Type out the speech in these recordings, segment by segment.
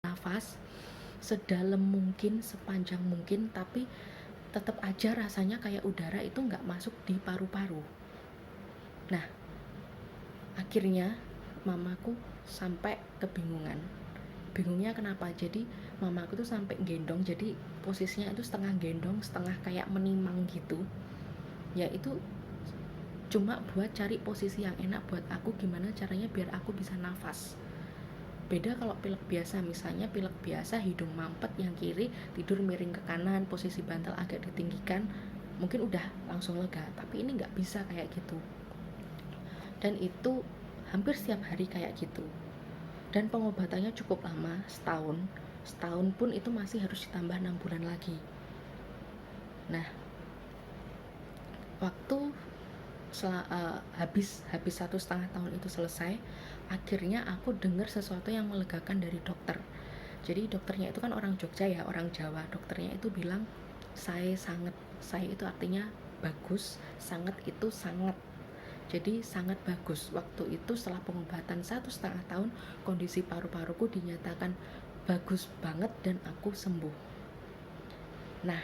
Nafas sedalam mungkin, sepanjang mungkin, tapi tetap aja rasanya kayak udara itu nggak masuk di paru-paru. Nah, akhirnya mamaku sampai kebingungan. Bingungnya kenapa? Jadi mamaku tuh sampai gendong, jadi posisinya itu setengah gendong, setengah kayak menimang gitu. Ya itu cuma buat cari posisi yang enak buat aku, gimana caranya biar aku bisa nafas. Beda kalau pilek biasa, misalnya pilek biasa hidung mampet yang kiri, tidur miring ke kanan, posisi bantal agak ditinggikan, mungkin udah langsung lega. Tapi ini nggak bisa kayak gitu. Dan itu hampir setiap hari kayak gitu. Dan pengobatannya cukup lama, setahun. Setahun pun itu masih harus ditambah 6 bulan lagi. Nah, waktu habis 1,5 tahun itu selesai, akhirnya aku dengar sesuatu yang melegakan dari dokter. Jadi dokternya itu kan orang Jogja ya, orang Jawa. Dokternya itu bilang saya sangat, saya itu artinya bagus, sangat itu sangat. Jadi sangat bagus. Waktu itu setelah pengobatan 1,5 tahun, kondisi paru-paruku dinyatakan bagus banget dan aku sembuh. Nah,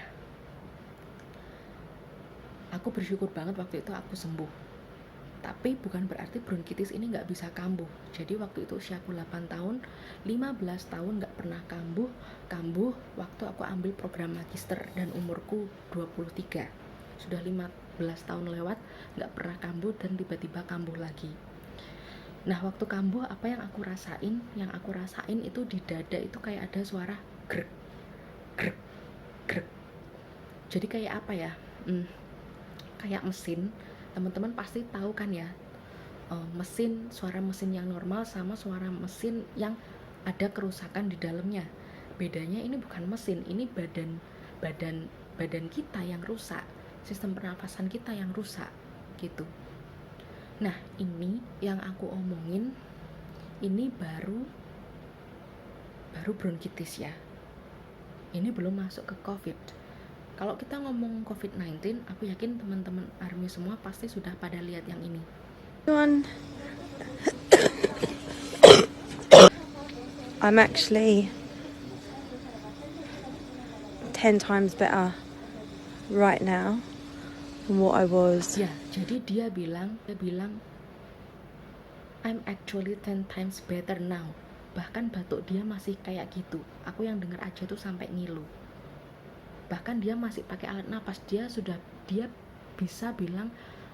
aku bersyukur banget waktu itu aku sembuh. Tapi bukan berarti bronkitis ini nggak bisa kambuh. Jadi waktu itu usiaku 8 tahun, 15 tahun nggak pernah kambuh waktu aku ambil program magister dan umurku 23. Sudah 15 tahun lewat, nggak pernah kambuh dan tiba-tiba kambuh lagi. Nah, waktu kambuh apa yang aku rasain? Yang aku rasain itu di dada itu kayak ada suara grek, grek, grek. Jadi kayak apa ya? Kayak mesin. Teman-teman pasti tahu kan ya, mesin, suara mesin yang normal sama suara mesin yang ada kerusakan di dalamnya. Bedanya ini bukan mesin, ini badan kita yang rusak, sistem pernafasan kita yang rusak gitu. Nah, ini yang aku omongin ini baru bronkitis ya. Ini belum masuk ke COVID. Kalau kita ngomong COVID-19, aku yakin teman-teman ARMY semua pasti sudah pada lihat yang ini. I'm actually 10 times better right now than what I was. Ya, jadi dia bilang I'm actually 10 times better now. Bahkan batuk dia masih kayak gitu. Aku yang denger aja tuh sampai ngilu. Bahkan dia masih pakai alat napas. Dia bisa bilang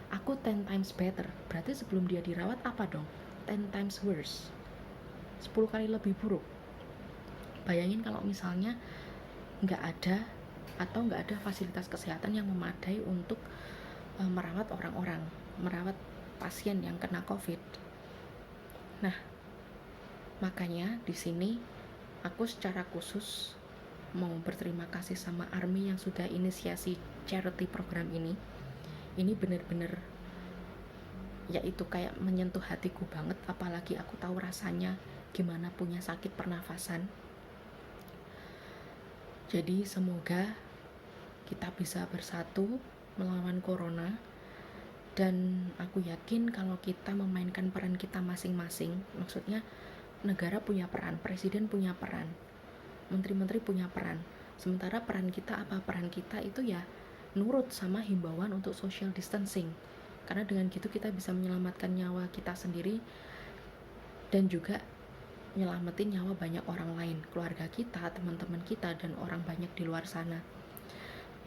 aku 10 times better. Berarti sebelum dia dirawat apa dong? 10 times worse. 10 kali lebih buruk. Bayangin kalau misalnya nggak ada fasilitas kesehatan yang memadai untuk merawat orang-orang, merawat pasien yang kena COVID. Nah, makanya di sini aku secara khusus mau berterima kasih sama ARMY yang sudah inisiasi charity program ini. Ini bener-bener yaitu kayak menyentuh hatiku banget, apalagi aku tahu rasanya gimana punya sakit pernafasan. Jadi semoga kita bisa bersatu melawan corona, dan aku yakin kalau kita memainkan peran kita masing-masing, maksudnya negara punya peran, presiden punya peran, menteri-menteri punya peran. Sementara peran kita apa? Peran kita itu ya nurut sama himbauan untuk social distancing, karena dengan gitu kita bisa menyelamatkan nyawa kita sendiri dan juga nyelamatin nyawa banyak orang lain, keluarga kita, teman-teman kita, dan orang banyak di luar sana.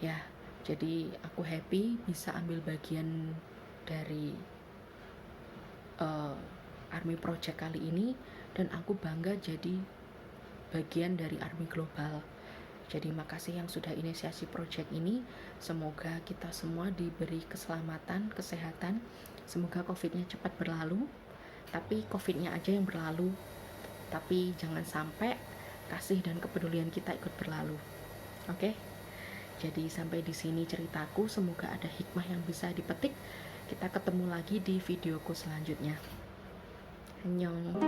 Ya, jadi aku happy bisa ambil bagian dari ARMY Project kali ini, dan aku bangga jadi bagian dari ARMY Global. Jadi makasih yang sudah inisiasi project ini. Semoga kita semua diberi keselamatan, kesehatan. Semoga COVID-nya cepat berlalu. Tapi COVID-nya aja yang berlalu. Tapi jangan sampai kasih dan kepedulian kita ikut berlalu. Oke? Jadi sampai di sini ceritaku. Semoga ada hikmah yang bisa dipetik. Kita ketemu lagi di videoku selanjutnya. Annyeong.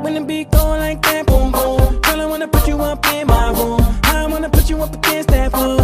When the beat go like that, boom boom, girl, I wanna put you up in my room. I wanna put you up against that wall.